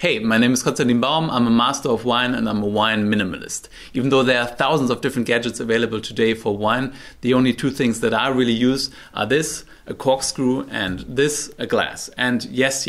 Hey, my name is Konstantin Baum, I'm a master of wine and I'm a wine minimalist. Even though there are thousands of different gadgets available today for wine, the only two things that I really use are this, a corkscrew, and this, a glass. And yes,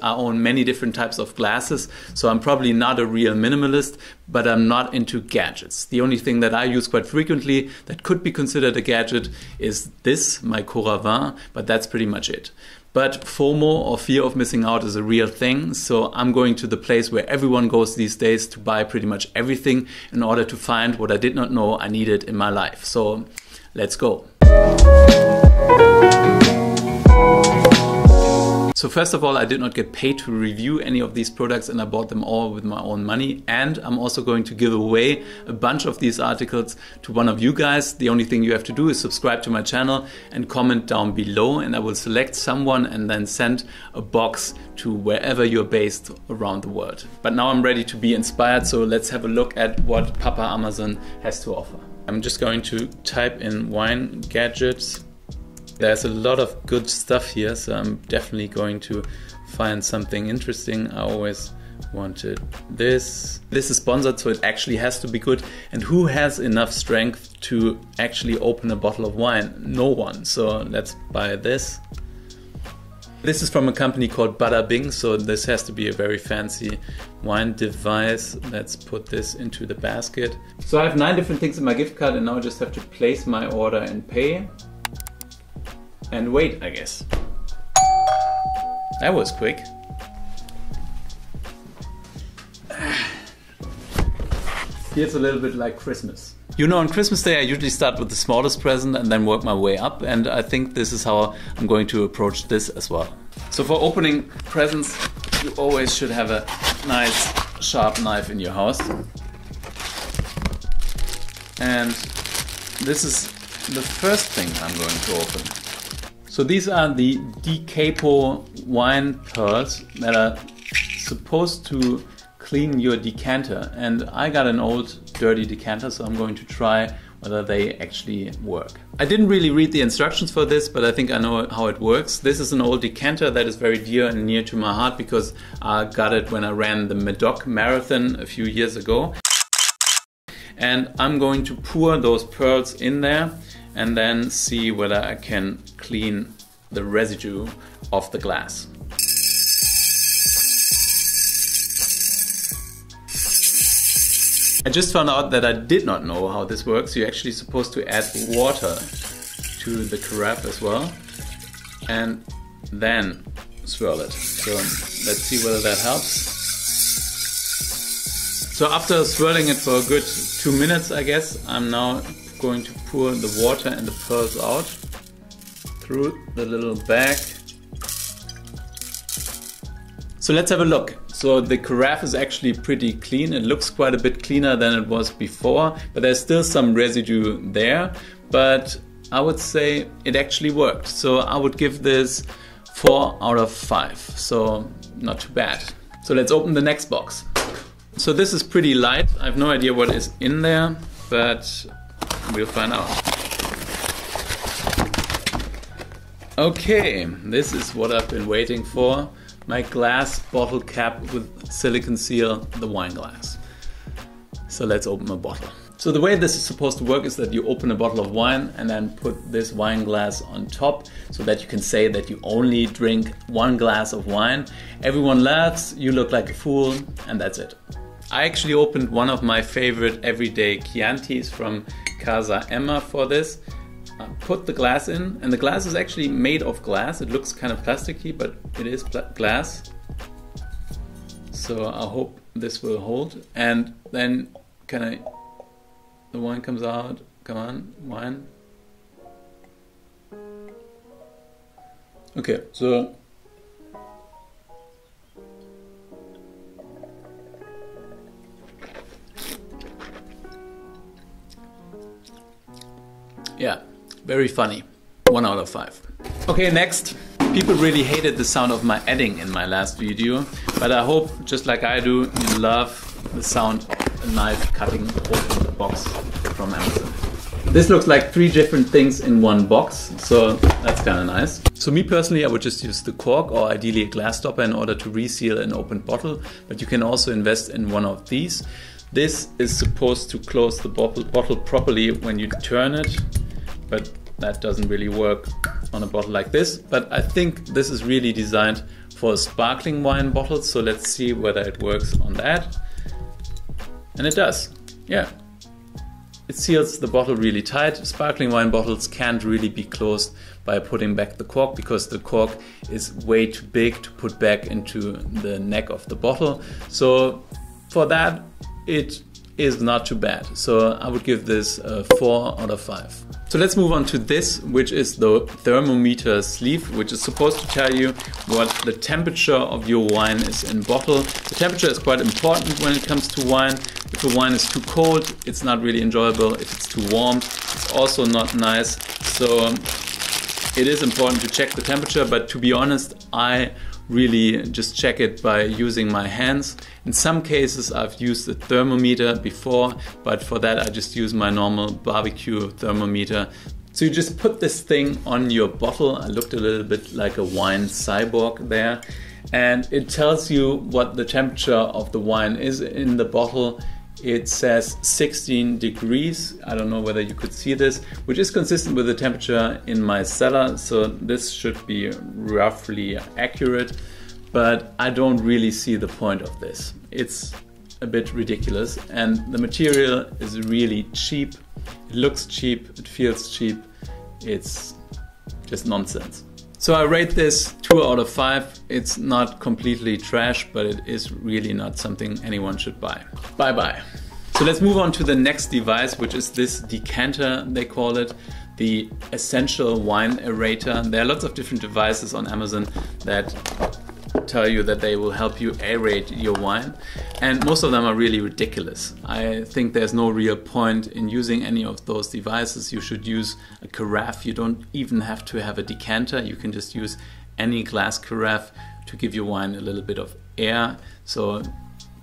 I own many different types of glasses, so I'm probably not a real minimalist, but I'm not into gadgets. The only thing that I use quite frequently that could be considered a gadget is this, my Coravin, but that's pretty much it. But FOMO, or fear of missing out, is a real thing, so I'm going to the place where everyone goes these days to buy pretty much everything in order to find what I did not know I needed in my life. So let's go. So first of all, I did not get paid to review any of these products and I bought them all with my own money. And I'm also going to give away a bunch of these articles to one of you guys. The only thing you have to do is subscribe to my channel and comment down below, and I will select someone and then send a box to wherever you're based around the world. But now I'm ready to be inspired, so let's have a look at what Papa Amazon has to offer. I'm just going to type in wine gadgets. There's a lot of good stuff here, so I'm definitely going to find something interesting. I always wanted this. This is sponsored, so it actually has to be good. And who has enough strength to actually open a bottle of wine? No one. So let's buy this. This is from a company called Bada, so this has to be a very fancy wine device. Let's put this into the basket. So I have 9 different things in my gift card and now I just have to place my order and pay. And wait, I guess. That was quick. Feels a little bit like Christmas. You know, on Christmas Day I usually start with the smallest present and then work my way up, and I think this is how I'm going to approach this as well. So for opening presents, you always should have a nice sharp knife in your house. And this is the first thing I'm going to open. So these are the Decapo wine pearls that are supposed to clean your decanter, and I got an old dirty decanter, so I'm going to try whether they actually work. I didn't really read the instructions for this, but I think I know how it works. This is an old decanter that is very dear and near to my heart because I got it when I ran the Medoc Marathon a few years ago. And I'm going to pour those pearls in there and then see whether I can clean the residue of the glass. I just found out that I did not know how this works. You're actually supposed to add water to the carafe as well and then swirl it. So let's see whether that helps. So after swirling it for a good 2 minutes, I guess, I'm now going to pour the water and the pearls out through the little bag. So let's have a look. So the carafe is actually pretty clean. It looks quite a bit cleaner than it was before, but there's still some residue there. But I would say it actually worked. So I would give this 4 out of 5. So not too bad. So let's open the next box. So this is pretty light. I have no idea what is in there, but we'll find out. Okay, this is what I've been waiting for. My glass bottle cap with silicone seal, the wine glass. So let's open a bottle. So the way this is supposed to work is that you open a bottle of wine and then put this wine glass on top so that you can say that you only drink 1 glass of wine. Everyone laughs, you look like a fool, and that's it. I actually opened one of my favorite everyday Chiantis from Casa Emma for this. I put the glass in, and the glass is actually made of glass. It looks kind of plasticky, but it is glass. So I hope this will hold. And then the wine comes out. Come on, wine. Okay, so yeah, very funny. 1 out of 5. Okay, next. People really hated the sound of my adding in my last video, but I hope, just like I do, you love the sound of a knife cutting open the box from Amazon. This looks like 3 different things in one box, so that's kind of nice. So me personally, I would just use the cork or ideally a glass stopper in order to reseal an open bottle, but you can also invest in one of these. This is supposed to close the bottle properly when you turn it, but that doesn't really work on a bottle like this. But I think this is really designed for a sparkling wine bottle, so let's see whether it works on that. And it does, yeah. It seals the bottle really tight. Sparkling wine bottles can't really be closed by putting back the cork because the cork is way too big to put back into the neck of the bottle. So for that, it is not too bad. So I would give this a 4 out of 5. So let's move on to this, which is the Thermometer Sleeve, which is supposed to tell you what the temperature of your wine is in bottle. The temperature is quite important when it comes to wine. If the wine is too cold, it's not really enjoyable. If it's too warm, it's also not nice. So it is important to check the temperature, but to be honest, I really just check it by using my hands. In some cases I've used a thermometer before, but for that I just use my normal barbecue thermometer. So you just put this thing on your bottle. I looked a little bit like a wine cyborg there, and it tells you what the temperature of the wine is in the bottle. It says 16 degrees. I don't know whether you could see this, which is consistent with the temperature in my cellar. So this should be roughly accurate, but I don't really see the point of this. It's a bit ridiculous, and the material is really cheap. It looks cheap, it feels cheap. It's just nonsense. So I rate this 2 out of 5. It's not completely trash, but it is really not something anyone should buy. Bye bye. So let's move on to the next device, which is this decanter, they call it, the essential wine aerator. There are lots of different devices on Amazon that tell you that they will help you aerate your wine, and most of them are really ridiculous. I think there's no real point in using any of those devices. You should use a carafe. You don't even have to have a decanter. You can just use any glass carafe to give your wine a little bit of air. So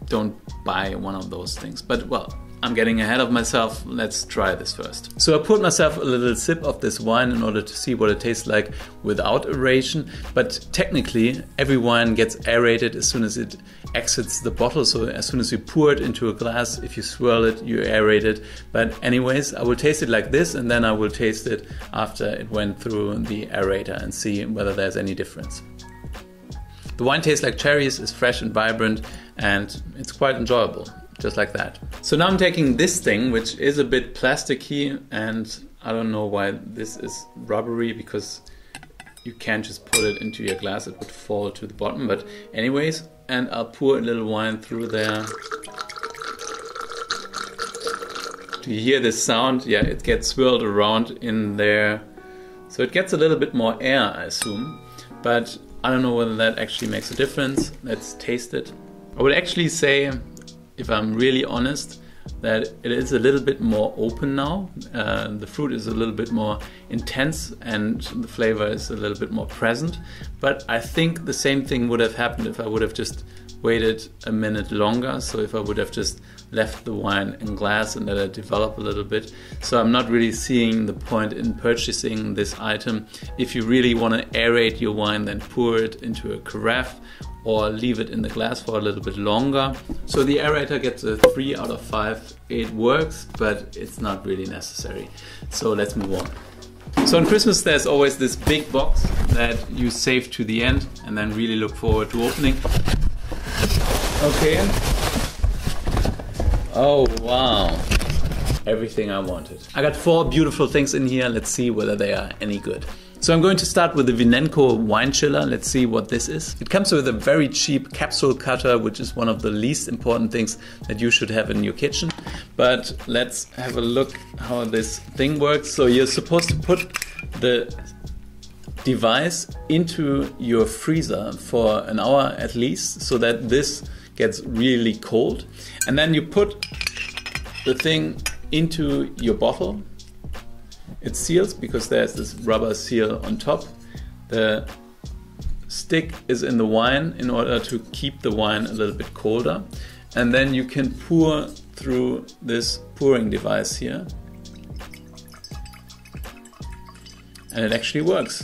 don't buy one of those things. But well, I'm getting ahead of myself. Let's try this first. So I poured myself a little sip of this wine in order to see what it tastes like without aeration. But technically, every wine gets aerated as soon as it exits the bottle. So as soon as you pour it into a glass, if you swirl it, you aerate it. But anyways, I will taste it like this, and then I will taste it after it went through the aerator and see whether there's any difference. The wine tastes like cherries, is fresh and vibrant, and it's quite enjoyable. Just like that. So now I'm taking this thing, which is a bit plasticky, and I don't know why this is rubbery, because you can't just put it into your glass, it would fall to the bottom. But anyways, and I'll pour a little wine through there. Do you hear this sound? Yeah, it gets swirled around in there. So it gets a little bit more air, I assume. But I don't know whether that actually makes a difference. Let's taste it. I would actually say, if I'm really honest, that it is a little bit more open now. The fruit is a little bit more intense and the flavor is a little bit more present. But I think the same thing would have happened if I would have just waited a minute longer. So if I would have just left the wine in glass and let it develop a little bit. So I'm not really seeing the point in purchasing this item. If you really want to aerate your wine, then pour it into a carafe or leave it in the glass for a little bit longer. So the aerator gets a 3 out of 5. It works, but it's not really necessary. So let's move on. So on Christmas there's always this big box that you save to the end and then really look forward to opening. Okay. Oh wow. Everything I wanted. I got 4 beautiful things in here. Let's see whether they are any good. So I'm going to start with the VINENCO wine chiller. Let's see what this is. It comes with a very cheap capsule cutter, which is one of the least important things that you should have in your kitchen. But let's have a look how this thing works. So you're supposed to put the device into your freezer for an hour at least, so that this gets really cold. And then you put the thing into your bottle. It seals because there's this rubber seal on top. The stick is in the wine in order to keep the wine a little bit colder. And then you can pour through this pouring device here. and it actually works.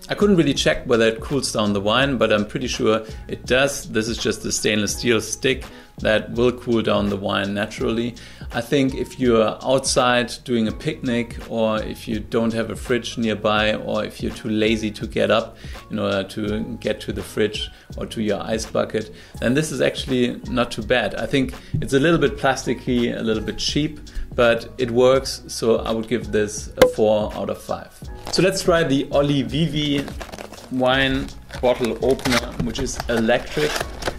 I couldn't really check whether it cools down the wine, but I'm pretty sure it does. This is just a stainless steel stick that will cool down the wine naturally. I think if you're outside doing a picnic, or if you don't have a fridge nearby, or if you're too lazy to get up in order to get to the fridge or to your ice bucket, then this is actually not too bad. I think it's a little bit plasticky, a little bit cheap, but it works, so I would give this a 4 out of 5. So let's try the Olivivi wine bottle opener, which is electric.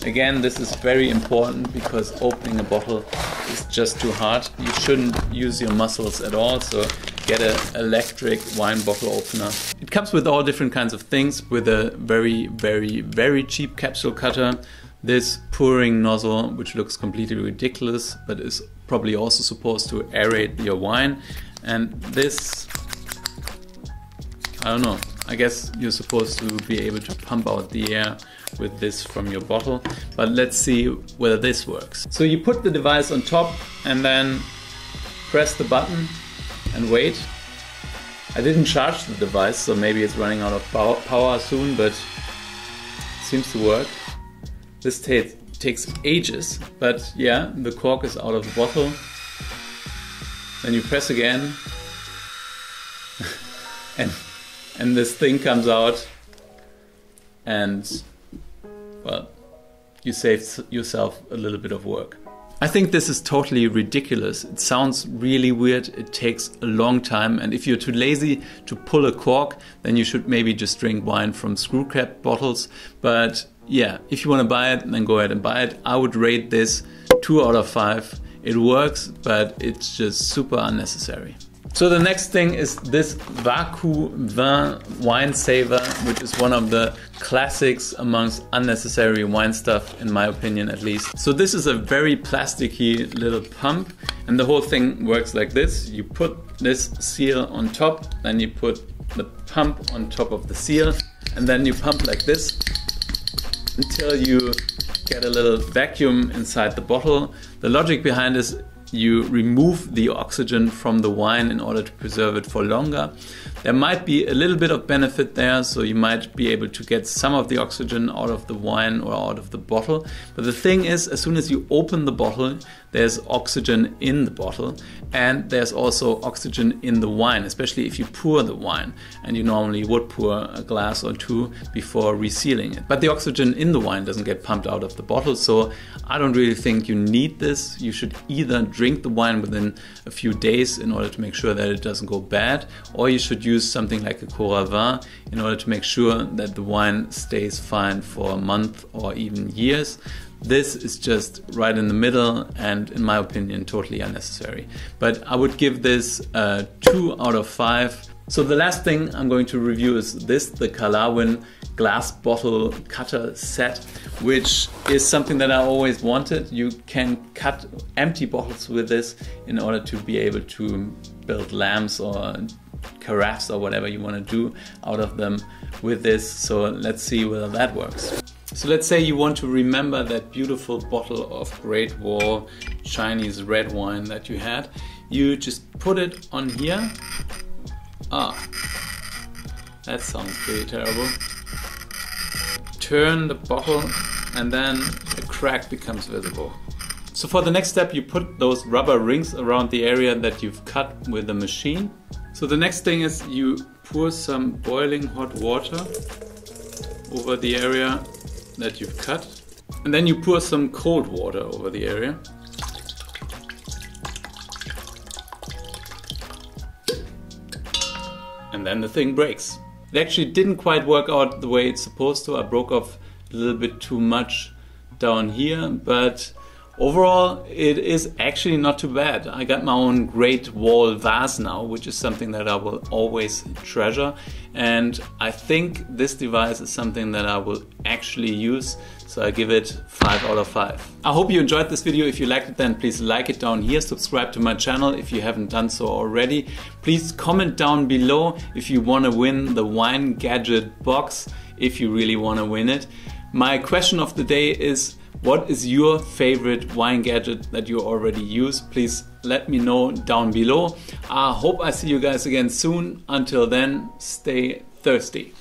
Again, this is very important because opening a bottle is just too hard. You shouldn't use your muscles at all, so get an electric wine bottle opener. It comes with all different kinds of things, with a very cheap capsule cutter, this pouring nozzle, which looks completely ridiculous, but is probably also supposed to aerate your wine, and this, I don't know, I guess you're supposed to be able to pump out the air with this from your bottle, but let's see whether this works. So you put the device on top and then press the button and wait. I didn't charge the device, so maybe it's running out of power soon, but it seems to work. This takes ages, but yeah, the cork is out of the bottle. Then you press again and this thing comes out, and well, you saved yourself a little bit of work. I think this is totally ridiculous. It sounds really weird, it takes a long time, and if you're too lazy to pull a cork, then you should maybe just drink wine from screw cap bottles. But yeah, if you want to buy it, then go ahead and buy it. I would rate this 2 out of 5. It works, but it's just super unnecessary. So the next thing is this Vacu wine saver, which is one of the classics amongst unnecessary wine stuff, in my opinion at least. So this is a very plasticky little pump, and the whole thing works like this. You put this seal on top, then you put the pump on top of the seal, and then you pump like this until you get a little vacuum inside the bottle. The logic behind this: you remove the oxygen from the wine in order to preserve it for longer. There might be a little bit of benefit there, so you might be able to get some of the oxygen out of the wine or out of the bottle. But the thing is, as soon as you open the bottle, there's oxygen in the bottle, and there's also oxygen in the wine, especially if you pour the wine, and you normally would pour a glass or two before resealing it. But the oxygen in the wine doesn't get pumped out of the bottle, so I don't really think you need this. You should either drink the wine within a few days in order to make sure that it doesn't go bad, or you should use something like a Kalawen in order to make sure that the wine stays fine for a month or even years. This is just right in the middle, and in my opinion totally unnecessary. But I would give this 2 out of 5. So the last thing I'm going to review is this, the Kalawen glass bottle cutter set, which is something that I always wanted. You can cut empty bottles with this in order to be able to build lamps or carafes or whatever you want to do out of them with this. So let's see whether that works. So let's say you want to remember that beautiful bottle of Great Wall Chinese red wine that you had. You just put it on here. Ah, that sounds pretty terrible. Turn the bottle and then a crack becomes visible. So for the next step, you put those rubber rings around the area that you've cut with the machine. So the next thing is you pour some boiling hot water over the area that you've cut, and then you pour some cold water over the area. And then the thing breaks. It actually didn't quite work out the way it's supposed to. I broke off a little bit too much down here, but overall it is actually not too bad. I got my own Great Wall vase now, which is something that I will always treasure, and I think this device is something that I will actually use, so I give it 5 out of 5. I hope you enjoyed this video. If you liked it, then please like it down here, subscribe to my channel if you haven't done so already. Please comment down below if you want to win the Wine Gadget box, if you really want to win it. My question of the day is, What is your favorite wine gadget that you already use? Please let me know down below. I hope I see you guys again soon. Until then, stay thirsty.